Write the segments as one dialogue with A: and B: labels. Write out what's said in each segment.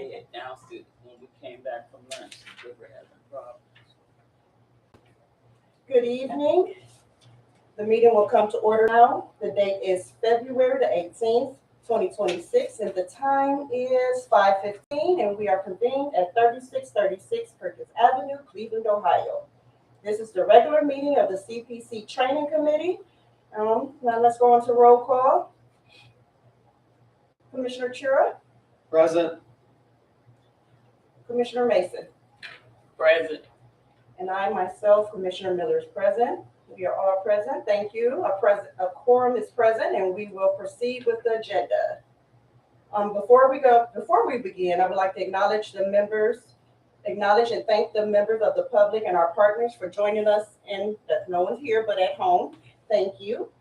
A: they announced it when we came back from lunch. They were having problems.
B: Good evening. The meeting will come to order now. The date is February the 18th, 2026, and the time is 5:15, and we are convened at 3636 Perkins Avenue, Cleveland, Ohio. This is the regular meeting of the CPC Training Committee. Now let's go on to roll call. Commissioner Chura,
C: Present.
B: Commissioner Mason,
A: Present.
B: and I myself, Commissioner Miller, is present. We are all present. Thank you. A quorum is present, and we will proceed with the agenda. Before we begin, I would like to acknowledge and thank the members of the public and our partners for joining us. And that no one's here but at home. Thank you.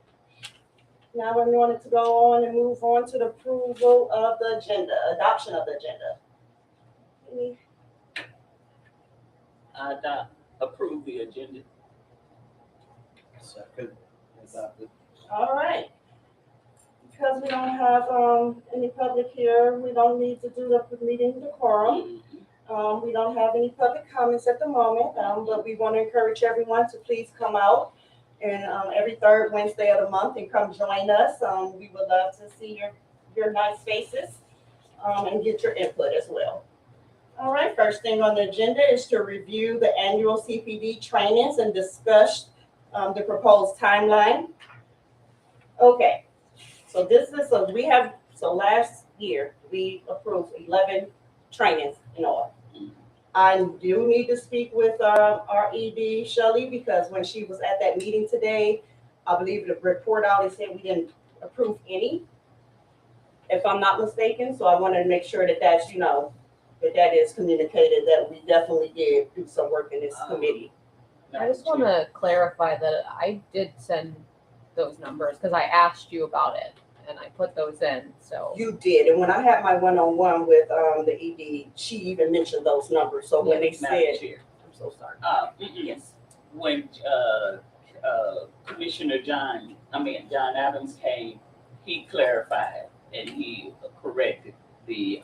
B: Now we wanted to go on and move on to the approval of the agenda, adoption of the agenda.
A: Approve the agenda.
C: Second. Adopted.
B: All right. Because we don't have any public here, we don't need to do the meeting decorum. We don't have any public comments at the moment, but we want to encourage everyone to please come out and every third Wednesday of the month and come join us. We would love to see your nice faces and get your input as well. All right, first thing on the agenda is to review the annual CPD trainings and discuss the proposed timeline. Okay, so last year we approved 11 trainings in all. I do need to speak with our ED, Shelley, because when she was at that meeting today, I believe the report out, it said we didn't approve any, if I'm not mistaken. So I wanted to make sure that that's, that is communicated, that we definitely did do some work in this committee.
D: I just want to clarify that I did send those numbers because I asked you about it and I put those in. So
B: You did, and when I had my one-on-one with the ED, she even mentioned those numbers. So when they
A: Madam
B: said,
A: Chair.
B: I'm so sorry.
A: Yes. When Commissioner John Adams came, he clarified and he corrected the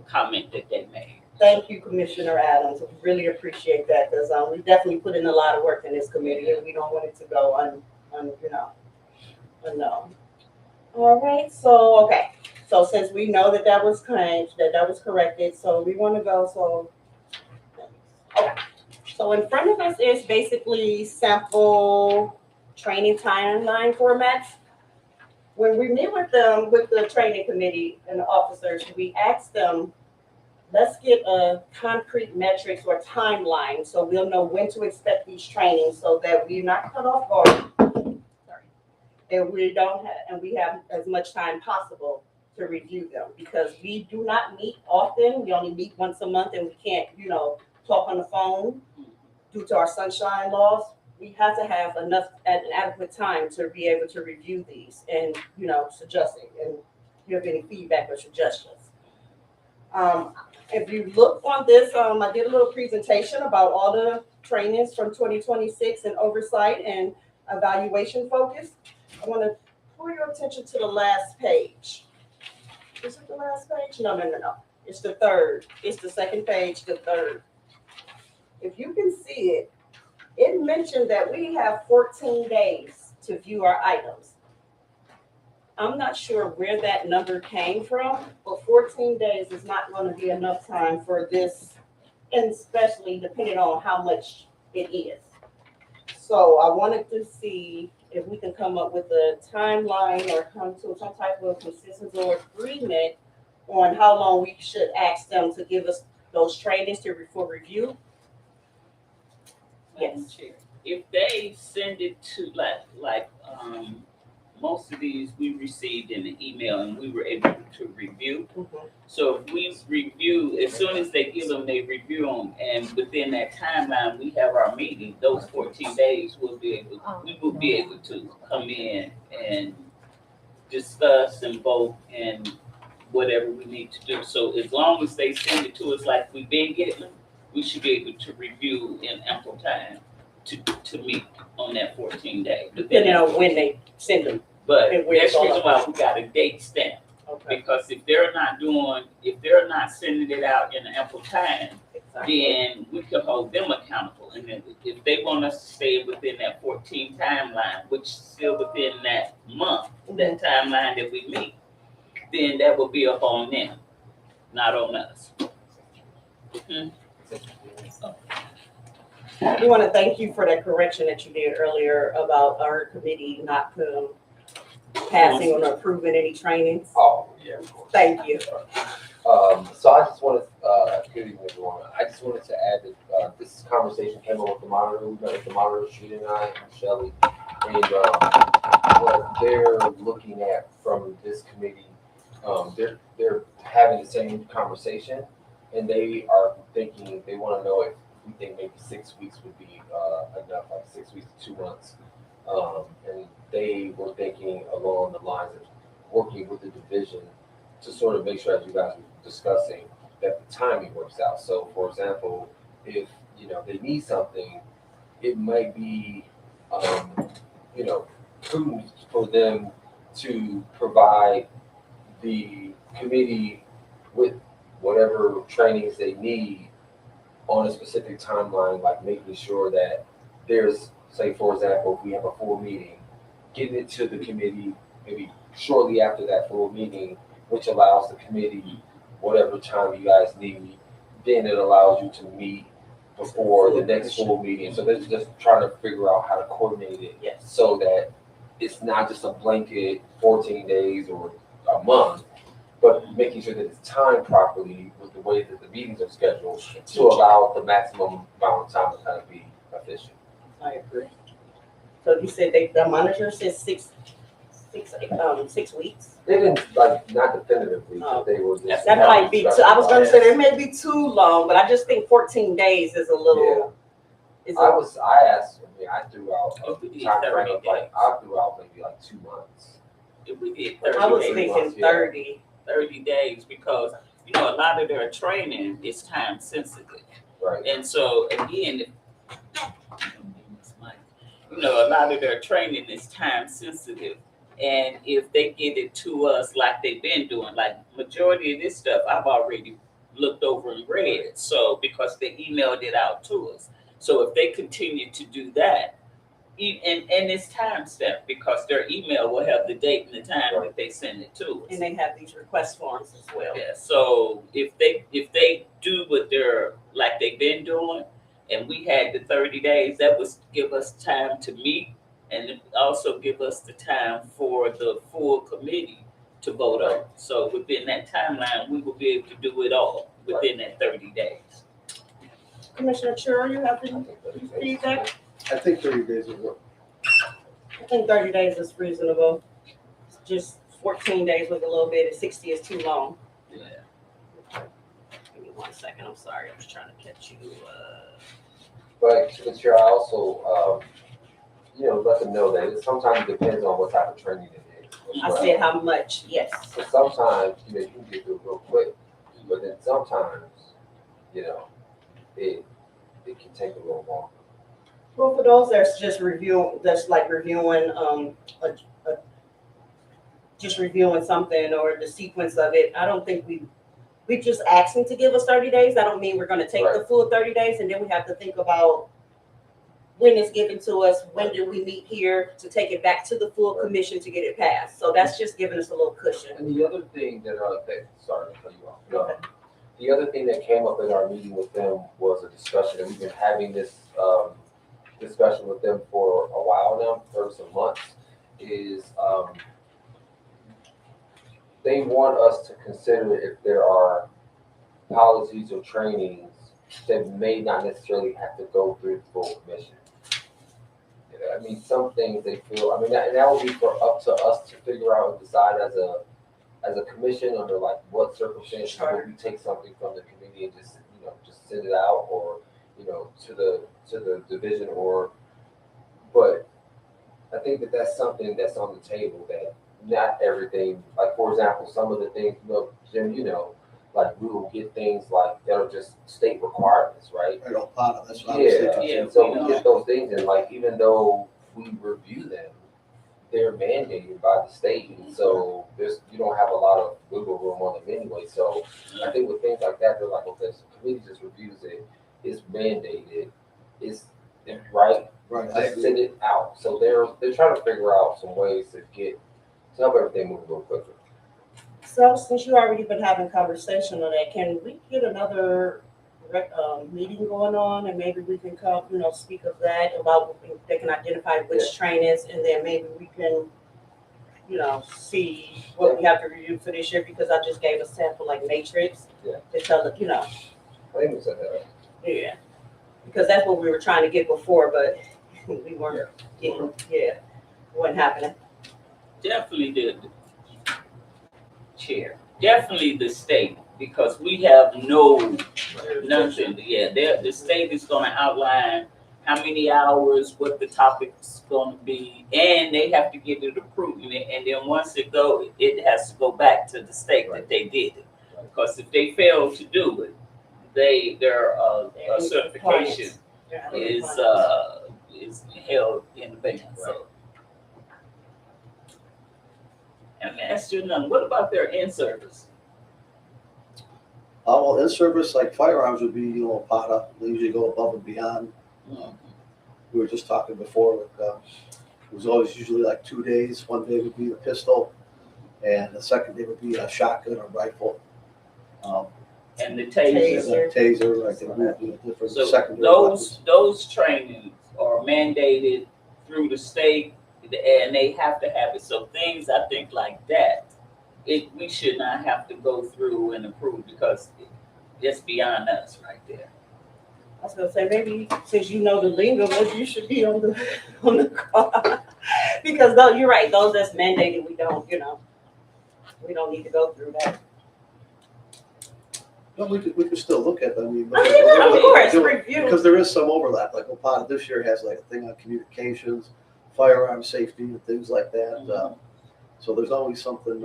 A: comment that they made.
B: Thank you, Commissioner Adams. We really appreciate that because we definitely put in a lot of work in this committee, and we don't want it to go unknown. All right. So since we know that was changed, that was corrected, so we want to go. So in front of us is basically sample training timeline formats. When we meet with the training committee and the officers, we ask them, let's get a concrete metrics or timeline so we'll know when to expect these trainings so that we're not cut off guard. And we have as much time possible to review them because we do not meet often. We only meet once a month and we can't, talk on the phone due to our sunshine laws. We have to have an adequate time to be able to review these and, suggesting and give any feedback or suggestions. If you look on this, I did a little presentation about all the trainings from 2026 and oversight and evaluation focus. I want to pull your attention to the last page. Is it the last page? No. It's the third. It's the second page, the third. If you can see it, it mentioned that we have 14 days to view our items. I'm not sure where that number came from, but 14 days is not going to be enough time for this, and especially depending on how much it is. So I wanted to see if we can come up with a timeline or come to some type of consensus or agreement on how long we should ask them to give us those trainings for review.
A: Madam Chair, if they send it to like most of these we received in the email and we were able to review.
B: Mm-hmm.
A: So if we review, as soon as they give them, they review them, and within that timeline we have our meeting. Those 14 days we will be able to come in and discuss and vote and whatever we need to do. So as long as they send it to us like we've been getting them, we should be able to review in ample time to meet on that 14 day.
B: Depending on when they send them.
A: But
B: and where
A: that's
B: it's
A: the reason
B: all
A: why we got a date stamp.
B: Okay,
A: Because if they're not sending it out in ample time,
B: exactly.
A: then we can hold them accountable. And then if they want us to stay within that 14 timeline, which is still within that month, that timeline that we meet, then that will be up on them, not on us. Mhm.
B: We want to thank you for that correction that you did earlier about our committee not passing or approving any trainings.
E: Oh, yeah, of course.
B: Thank you.
E: So I just wanted, good evening, everyone. I just wanted to add that, this conversation came up with the monitor. We met with the monitor, Sheena and I, and Shelley. And, what they're looking at from this committee, they're having the same conversation. And they are thinking, they want to know if we think maybe 6 weeks would be, enough, like 6 weeks to 2 months. And they were thinking along the lines of working with the division to sort of make sure, as you guys were discussing, that the timing works out. So, for example, if they need something, it might be prudent for them to provide the committee with whatever trainings they need on a specific timeline, like making sure that there's, say, for example, if we have a full meeting, getting it to the committee maybe shortly after that full meeting, which allows the committee whatever time you guys need, then it allows you to meet before the next full meeting. So they're just trying to figure out how to coordinate it,
B: Yes.
E: so that it's not just a blanket 14 days or a month, but making sure that it's timed properly with the way that the meetings are scheduled to allow the maximum amount of time to kind of be efficient.
B: I agree. So you said the monitor says 6 weeks?
E: They didn't, not definitively, but they were just.
B: That might be too, I was gonna say that may be too long, but I just think 14 days is a little.
E: I asked, I threw out
A: If we
E: a
A: did
E: time
A: 30
E: frame of
A: days.
E: I threw out maybe 2 months.
A: If we did
B: I was
A: 30 days,
B: thinking 30.
A: 30 days, because, a lot of their training is time sensitive.
E: Right.
A: And so again, a lot of their training is time sensitive. And if they get it to us like they've been doing, like majority of this stuff, I've already looked over and read. So because they emailed it out to us. So if they continue to do that, and it's time stamped, because their email will have the date and the time that they send it to us.
B: And they have these request forms as well.
A: Yeah, so if they do what like they've been doing, and we had the 30 days, that would give us time to meet, and it also give us the time for the full committee to vote on. So within that timeline, we will be able to do it all within that 30 days.
B: Commissioner Chur, you have any feedback?
C: I think 30 days will work.
B: I think 30 days is reasonable. Just 14 days was a little bit, 60 is too long.
A: Yeah.
B: Give me 1 second, I'm sorry, I was trying to catch you.
E: But Chair, I also, let them know that it sometimes depends on what type of training it is.
B: I said how much, yes.
E: So sometimes, you can get through real quick, but then sometimes, it can take a little longer.
B: Well, for those that's just reviewing, just reviewing something or the sequence of it, I don't think we just asking to give us 30 days. I don't mean we're gonna take the full 30 days, and then we have to think about when it's given to us, when do we meet here to take it back to the full commission to get it passed. So that's just giving us a little cushion.
E: And the other thing sorry to cut you off.
B: Okay.
E: The other thing that came up in our meeting with them was a discussion, and we've been having this discussion with them for a while now, for some months, is they want us to consider if there are policies or trainings that may not necessarily have to go through the full commission. Some things they feel, and that would be up to us to figure out and decide as a commission under what circumstances would we take something from the committee and just send it out, or to the division, but I think that that's something that's on the table, that not everything, for example, some of the things, Jim, we will get things that are just state requirements, right?
C: Right, Ohana, that's what I was thinking.
A: Yeah.
E: And so we get those things, and even though we review them, they're mandated by the state, and so you don't have a lot of wiggle room on them anyway. So I think with things like that, they're like, okay, so the committee just reviews it. It's mandated. It's right.
C: Right, I
E: Just
C: agree.
E: send it out. So they're trying to figure out some ways to help everything move a little quicker.
B: So since you already been having conversation on that, can we get another meeting going on, and maybe we can come, speak of that about, they can identify which trainings, and then maybe we can, see what we have to review for this year, because I just gave a sample like matrix.
E: Yeah.
B: To tell it,
E: I think we said that right.
B: yeah, because that's what we were trying to get before, but we weren't getting, wasn't happening.
A: Definitely the chair, definitely the state, because we have nothing. Yeah, the state is gonna outline how many hours, what the topic's gonna be, and they have to get it approved. And then once it has to go back to the state that they did it. Because if they fail to do it, their certification is held in abeyance. So. And ask you none. What about their in-service?
C: Well, in service, like firearms would be, a PATA, they usually go above and beyond. We were just talking before, it was always usually like 2 days. One day would be the pistol, and the second day would be a shotgun or rifle.
A: And the
C: And
A: taser.
C: a taser, like they would do different
A: So
C: secondary weapons.
A: those trainings are mandated through the state, and they have to have it. So things I think like that, we should not have to go through and approve, because it's beyond us right there.
B: I was gonna say, maybe since you know the lingo, maybe you should be on the call. Because though, you're right, those that's mandated, we don't need to go through that.
C: But we could still look at them.
B: Of course, review.
C: Because there is some overlap, like OPATA this year has like a thing on communications, firearm safety and things like that. So there's always something,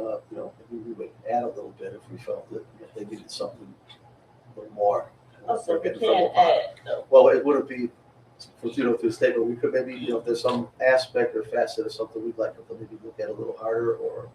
C: we would add a little bit if we felt that if they needed something a little more.
B: Oh, so we
C: Getting
B: can
C: from OPATA.
B: add, though.
C: Well, it wouldn't be, through the state, but we could maybe, if there's some aspect or facet of something we'd like to maybe look at a little harder or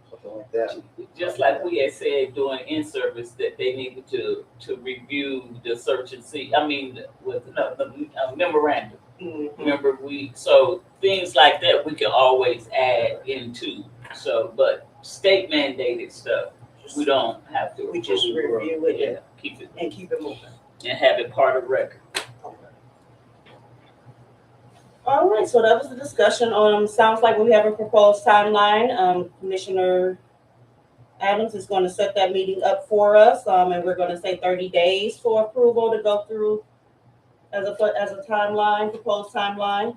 C: something like that.
A: Just like we had said during in-service that they needed to review the search and see. I mean, with the memorandum.
B: Mhm.
A: Remember, so things like that we can always add into. So, but state mandated stuff, we don't have to.
B: We just
A: approve.
B: review it
A: Yeah, keep it
B: and keep it moving.
A: and have it part of record.
B: All right, so that was the discussion on, sounds like we have a proposed timeline. Commissioner Adams is going to set that meeting up for us, and we're going to say 30 days for approval to go through as a timeline, proposed timeline.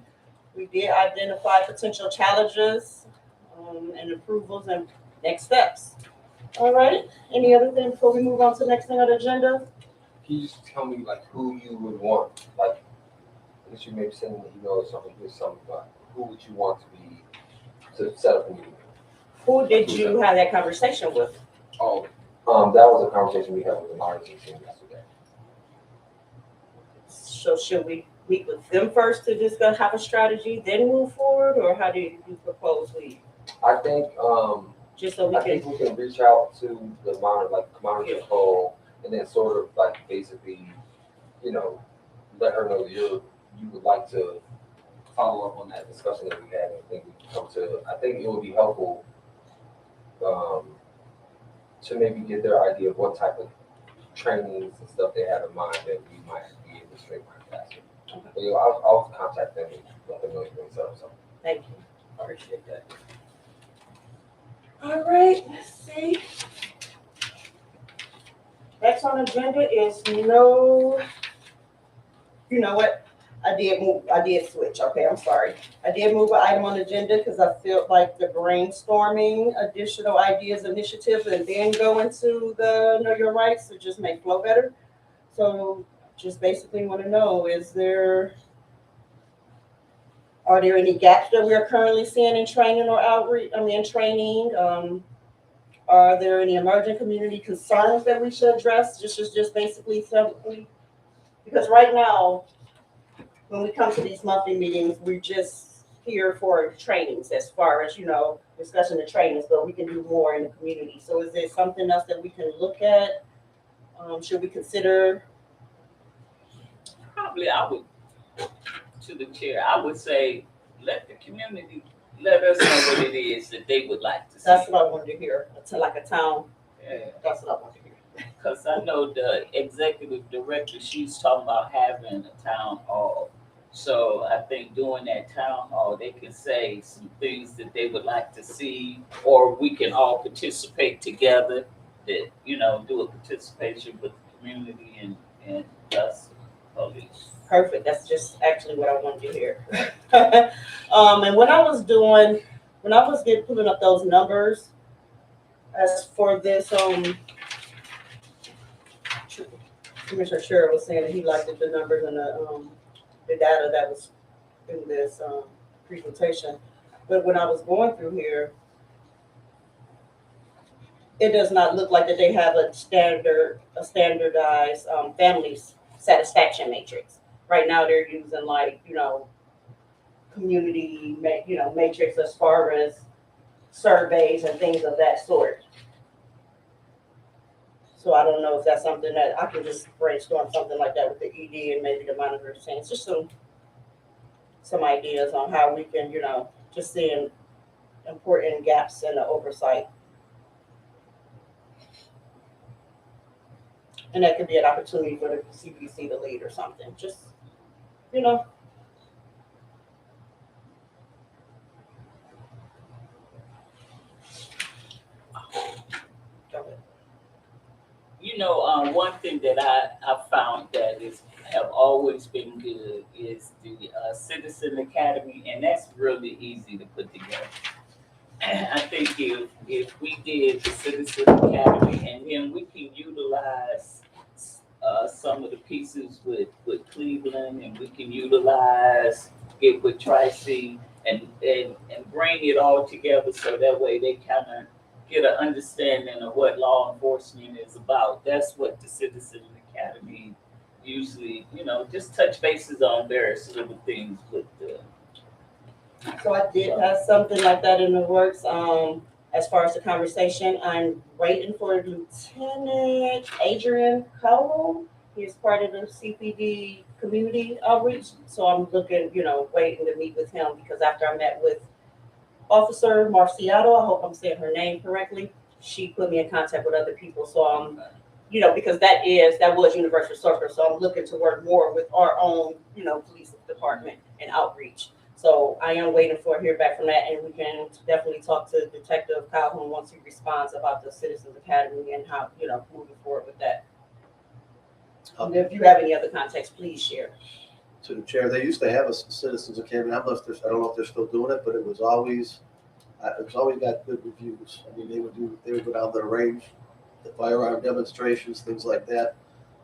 B: We did identify potential challenges and approvals and next steps. All right, any other thing before we move on to the next thing on the agenda?
E: Can you just tell me like who you would want? Like, I guess you maybe send an email or something with something, but who would you want to set up a meeting?
B: Who did you have that conversation with?
E: Oh, that was a conversation we had with the monitoring team yesterday.
B: So should we meet with them first to discuss, have a strategy, then move forward, or how do you propose we?
E: I think
B: Just so we
E: I think
B: can,
E: we can reach out to the monitor poll, and then sort of like basically, let her know that you would like to follow up on that discussion that we had. And I think we can come to. I think it would be helpful to maybe get their idea of what type of trainings and stuff they have in mind that we might be able to streamline faster. But, I'll contact them and let them know you're going to set up something.
B: thank you, appreciate that. All right, let's see. Next on the agenda is you know what? I did switch, okay, I'm sorry. I did move an item on the agenda because I felt like the brainstorming additional ideas, initiatives, and then go into the Know Your Rights to just make flow better. So just basically want to know, are there any gaps that we are currently seeing in training or outreach, training? Are there any emerging community concerns that we should address? Just basically simply, because right now, when we come to these monthly meetings, we just here for trainings as far as, discussing the trainings, but we can do more in the community. So is there something else that we can look at? Should we consider?
A: Probably I would, to the chair, I would say, let the community, let us know what it is that they would like to see.
B: That's what I wanted to hear. To like a town.
A: Yeah.
B: That's what I wanted to hear.
A: Because I know the executive director, she's talking about having a town hall. So I think during that town hall, they can say some things that they would like to see, or we can all participate together, that, do a participation with the community and us, police.
B: Perfect. That's just actually what I wanted to hear. And when I was pulling up those numbers, as for this, Commissioner Sherrill was saying that he liked the numbers and the data that was in this presentation. But when I was going through here, it does not look like that they have a standardized family satisfaction matrix. Right now, they're using community, matrix as far as surveys and things of that sort. So I don't know if that's something that I can just brainstorm something like that with the ED and maybe the monitor saying, just some ideas on how we can, just seeing important gaps in the oversight. And that could be an opportunity for the CBC to lead or something, just,
A: One thing that I found that have always been good is the Citizen Academy, and that's really easy to put together. I think if we did the Citizen Academy, and then we can utilize some of the pieces with Cleveland, and we can utilize it with Tri-C, and bring it all together so that way they kind of get an understanding of what law enforcement is about. That's what the Citizen Academy usually, just touch bases on various little things with the.
B: So I did have something like that in the works. As far as the conversation, I'm waiting for Lieutenant Adrian Cowell. He's part of the CPD community outreach. So I'm looking, waiting to meet with him, because after I met with Officer Marciato, I hope I'm saying her name correctly, she put me in contact with other people. So I'm, because that was Universal Circle. So I'm looking to work more with our own, police department and outreach. So I am waiting for hear back from that, and we can definitely talk to Detective Calhoun once he responds about the Citizens Academy and how, moving forward with that. And if you have any other context, please share.
C: To the chair, they used to have a Citizens Academy. I don't know if they're still doing it, but it was always got good reviews. I mean, they would go down to the range, the firearm demonstrations, things like that.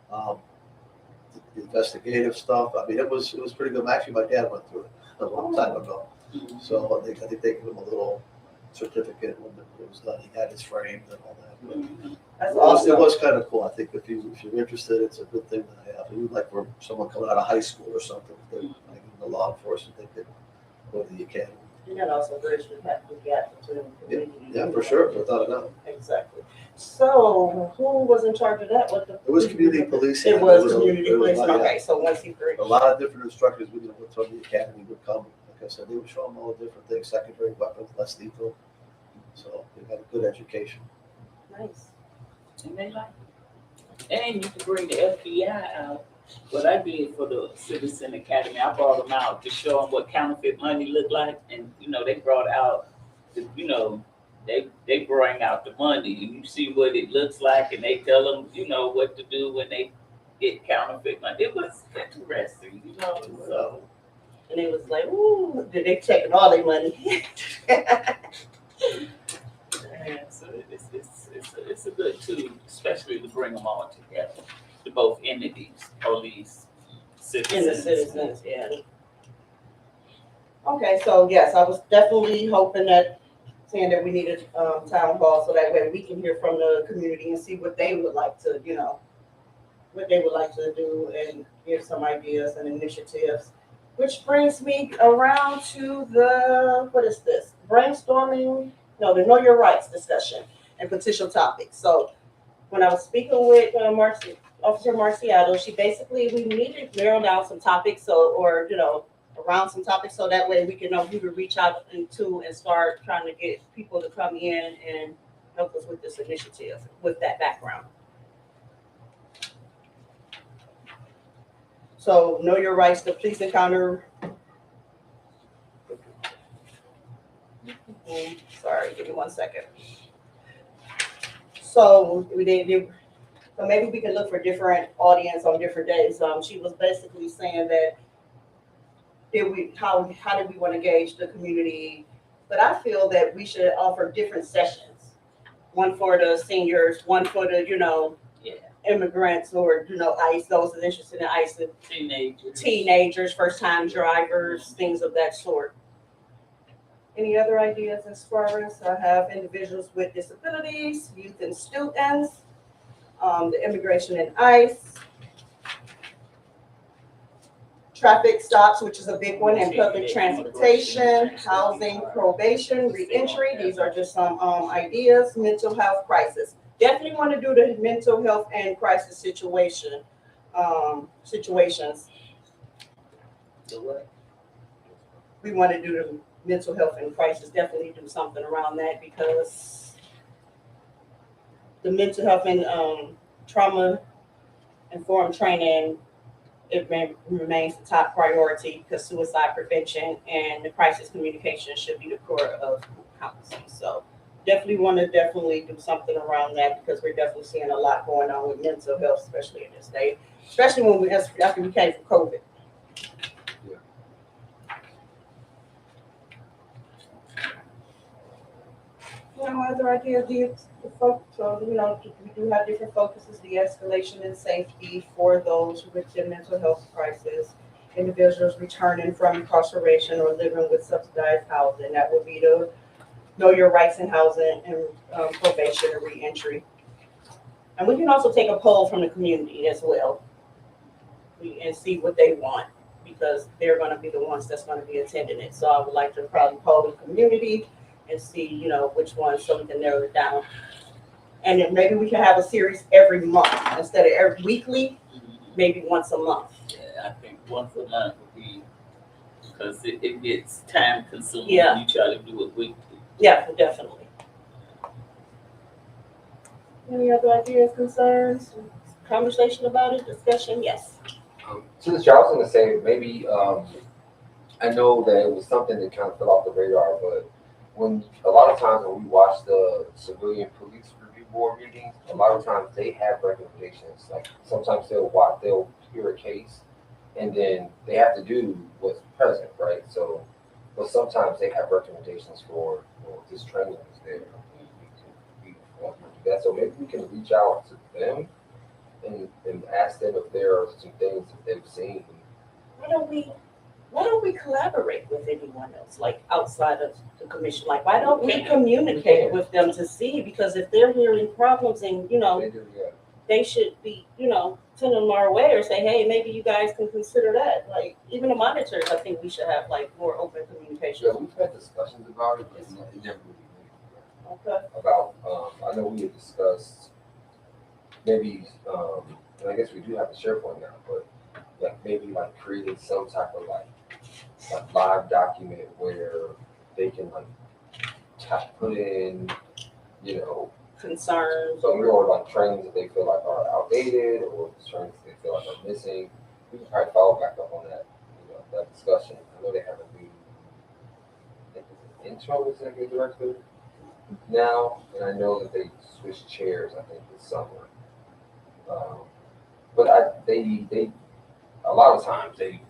C: The investigative stuff. I mean, it was pretty good. Actually, my dad went through it a long time ago. So I think they gave him a little certificate when it was done. He had his framed and all that. But
B: That's
C: it was
B: awesome.
C: kind of cool. I think if you're interested, it's a good thing to have. Even like for someone coming out of high school or something, like in the law enforcement, they could go to the academy.
B: And that also bridge the gap between the community.
C: Yeah, for sure, without a doubt.
B: Exactly. So who was in charge of that?
C: It was community policing.
B: It was
C: a-
B: community
C: it was
B: policing.
C: like,
B: Okay, so once he
C: A lot of different instructors from the academy would come. Like I said, they would show them all the different things, secondary weapons, less lethal. So they got a good education.
B: Nice.
A: And they like it. And you can bring the FBI out. What I did for the Citizen Academy, I brought them out to show them what counterfeit money looked like. And, they brought out, they bring out the money and you see what it looks like, and they tell them, what to do when they get counterfeit money. It was interesting, so.
B: And it was like, ooh, did they taking all their money?
A: Yeah, so it's a good tool, especially to bring them all together, to both entities, police,
B: And the
A: citizens.
B: citizens, yeah. Okay, so yes, I was definitely hoping saying that we needed town hall, so that way we can hear from the community and see what they would like to, what they would like to do, and give some ideas and initiatives. Which brings me around to the, what is this? Brainstorming, no, the Know Your Rights discussion and potential topics. So when I was speaking with Officer Marciato, she basically, we needed to narrow down some topics, so, or, around some topics, so that way we can know who to reach out to and start trying to get people to come in and help us with this initiative with that background. So Know Your Rights, the police encounter. Sorry, give me 1 second. So so maybe we can look for different audience on different days. She was basically saying that how did we want to engage the community? But I feel that we should offer different sessions. One for the seniors, one for the, immigrants or, ICE, those that are interested in ICE, teenagers, first-time drivers, things of that sort. Any other ideas as far as I have individuals with disabilities, youth and students, the immigration and ICE, traffic stops, which is a big one, and public transportation, housing, probation, reentry. These are just some ideas. Mental health crisis. Definitely want to do the mental health and crisis situations. We want to do the mental health and crisis. Definitely do something around that, because the mental health and trauma informed training, it remains the top priority, because suicide prevention and the crisis communication should be the core of counseling. So definitely want to do something around that, because we're definitely seeing a lot going on with mental health, especially in this day, especially when after we came from COVID. Other ideas, so we do have different focuses: de-escalation and safety for those with the mental health crisis, individuals returning from incarceration or living with subsidized housing. That would be the Know Your Rights in housing and probation and reentry. And we can also take a poll from the community as well, and see what they want, because they're going to be the ones that's going to be attending it. So I would like to probably poll the community and see, which ones, so we can narrow it down. And then maybe we can have a series every month instead of every weekly, maybe once a month.
A: Yeah, I think once a month would be, because it gets time consuming.
B: Yeah.
A: You try to do it weekly.
B: Yeah, definitely. Any other ideas, concerns, conversation about it, discussion? Yes.
E: To the chair, I was going to say, maybe, I know that it was something that kind of fell off the radar, but when a lot of times when we watch the civilian police review board meetings, a lot of times they have recommendations. Like sometimes they'll hear a case and then they have to do what's present, right? So, but sometimes they have recommendations for, this training is there. We want to do that. So maybe we can reach out to them and ask them if there are some things that they've seen.
B: Why don't we collaborate with anyone else, like outside of the commission? Like, why don't we communicate with them to see? Because if they're hearing problems and,
E: They do, yeah.
B: they should be, send them our way, or say, hey, maybe you guys can consider that. Like, even the monitors, I think we should have like more open communication.
E: Yeah, we've had discussions about it, but it never really moved.
B: Okay.
E: About, I know we had discussed maybe, and I guess we do have a SharePoint now, but like maybe like creating some type of like live document where they can like put in,
B: Concerns
E: or like trainings that they feel like are outdated, or trainings that they feel like are missing. We can probably follow back up on that, that discussion. I know they have a new, I think it's an interim executive director now, and I know that they switched chairs, I think, this summer. But they a lot of times they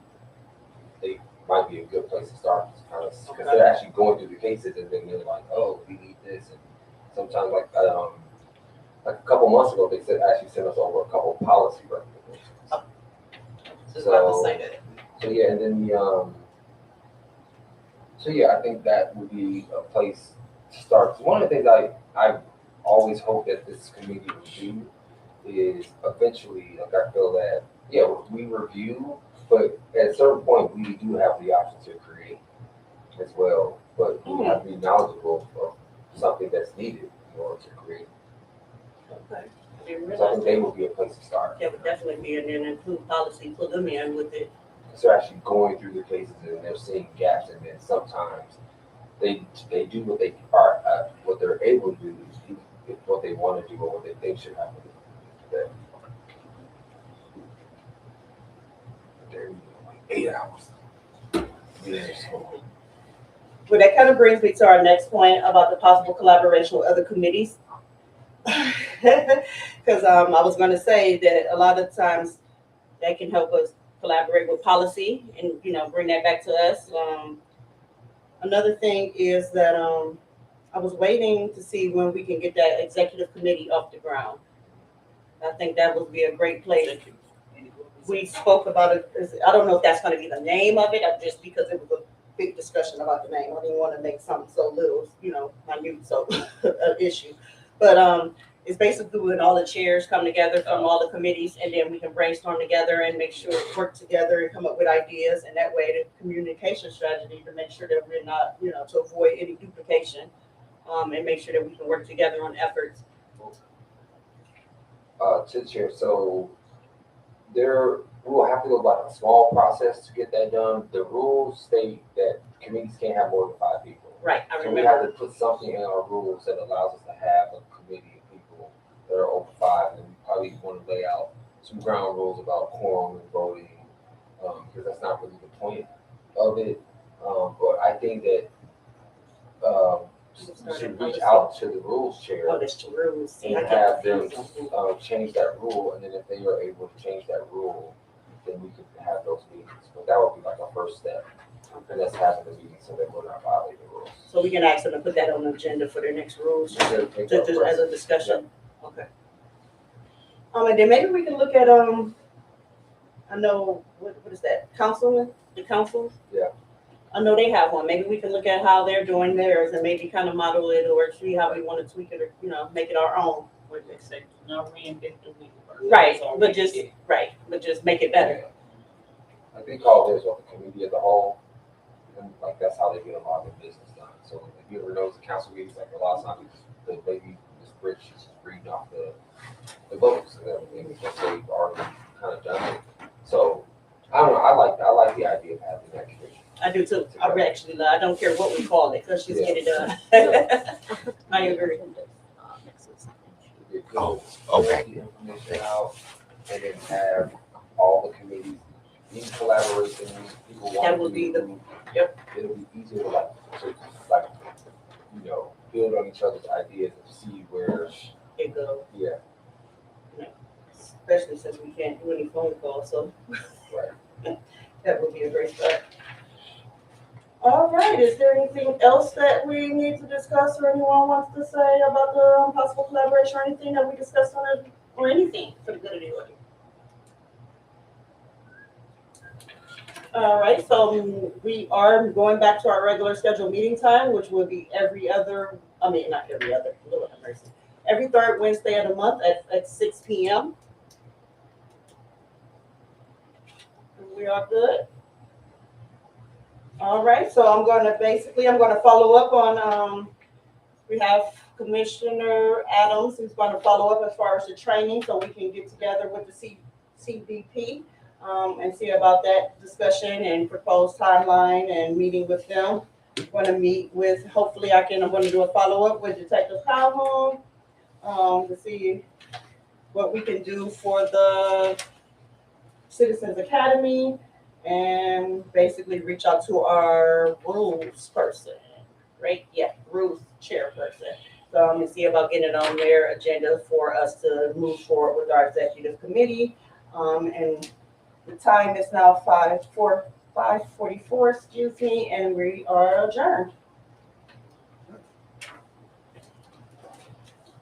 E: might be a good place to start, because they're actually going through the cases and then they're like, oh, we need this. And sometimes like a couple months ago, they actually sent us over a couple of policy recommendations.
B: Just about to say that.
E: So yeah, and then I think that would be a place to start. So one of the things I always hope that this committee would do is eventually, like, I feel that, we review But at a certain point, we do have the option to create as well, but we have to be knowledgeable of something that's needed in order to create.
B: Okay. I didn't
E: So I
B: realize
E: think
B: that.
E: they would be a place to start.
B: That would definitely be, and then include policy, put them in with it.
E: Because they're actually going through the cases and they're seeing gaps, and then sometimes they do what they are, what they're able to do, is what they want to do or what they think should happen. That- They're like 8 hours. Yeah, so-
B: Well, that kind of brings me to our next point about the possible collaboration with other committees. Because I was going to say that a lot of times that can help us collaborate with policy and, you know, bring that back to us. Another thing is that I was waiting to see when we can get that executive committee off the ground. I think that would be a great place. We spoke about it. I don't know if that's going to be the name of it, just because it was a big discussion about the name. I didn't want to make something so little, you know, minute, so an issue. But it's basically when all the chairs come together from all the committees, and then we can brainstorm together and make sure work together and come up with ideas. And that way, the communication strategy to make sure that we're not, you know, to avoid any duplication, and make sure that we can work together on efforts.
E: To the chair, so we will have to go by a small process to get that done. The rules state that committees can't have more than 5 people.
B: Right, I
E: So we
B: remember.
E: have to put something in our rules that allows us to have a committee of people that are over 5, and we probably want to lay out some ground rules about quorum and voting, because that's not really the point of it. But I think that we should reach out to the rules chair
B: Oh, that's the rules.
E: and
B: I get
E: have them
B: confused.
E: change that rule, and then if they are able to change that rule, then we could have those meetings. But that would be like our first step, and that's having the meeting so that we're not violating the rules.
B: So we can ask them to put that on the agenda for their next rules,
E: Just to take
B: just
E: up
B: as a discussion. Okay. And then maybe we can look at, I know, what is that, councilman, the council?
E: Yeah.
B: I know they have one. Maybe we can look at how they're doing theirs and maybe kind of model it or see how we want to tweak it or, you know, make it our own.
A: What they say, do not reinvent the wheel.
B: Right, but just make it better.
E: I think call theirs what the committee as a whole, and like that's how they get a lot of their business done. So if you ever notice the council meetings, like a lot of times the lady, Ms. Bridge, she's just reading off the votes and everything that they've already kind of done it. So I don't know. I like the idea of having that committee.
B: I do too. I don't care what we call it, because she's
E: Yeah.
B: get it done. I agree.
E: Oh,
F: okay.
E: Information out, and then have all the committees in collaboration. People want
B: That
E: to
B: would be
E: do-
B: yep.
E: It'll be easier to like, you know, build on each other's ideas and see where,
B: It go,
E: yeah,
B: especially since we can't do any phone calls, so
E: right.
B: that would be a great start. All right, is there anything else that we need to discuss or anyone wants to say about the possible collaboration or anything that we discussed on it, or anything for the good of the order? All right, so we are going back to our regular scheduled meeting time, which will be not every other, Lord have mercy, every third Wednesday of the month at 6 p.m. We are good. All right, so I'm gonna follow up on, we have Commissioner Adams who's gonna follow up as far as the training, so we can get together with the CBP and see about that discussion and proposed timeline and meeting with them. I'm gonna meet with, hopefully I'm gonna do a follow-up with Detective Calhoun to see what we can do for the Citizens Academy, and basically reach out to our rules person, right? Yeah, rules chairperson. So I'm gonna see about getting it on their agenda for us to move forward with our executive committee. And the time is now 5:44, excuse me, and we are adjourned.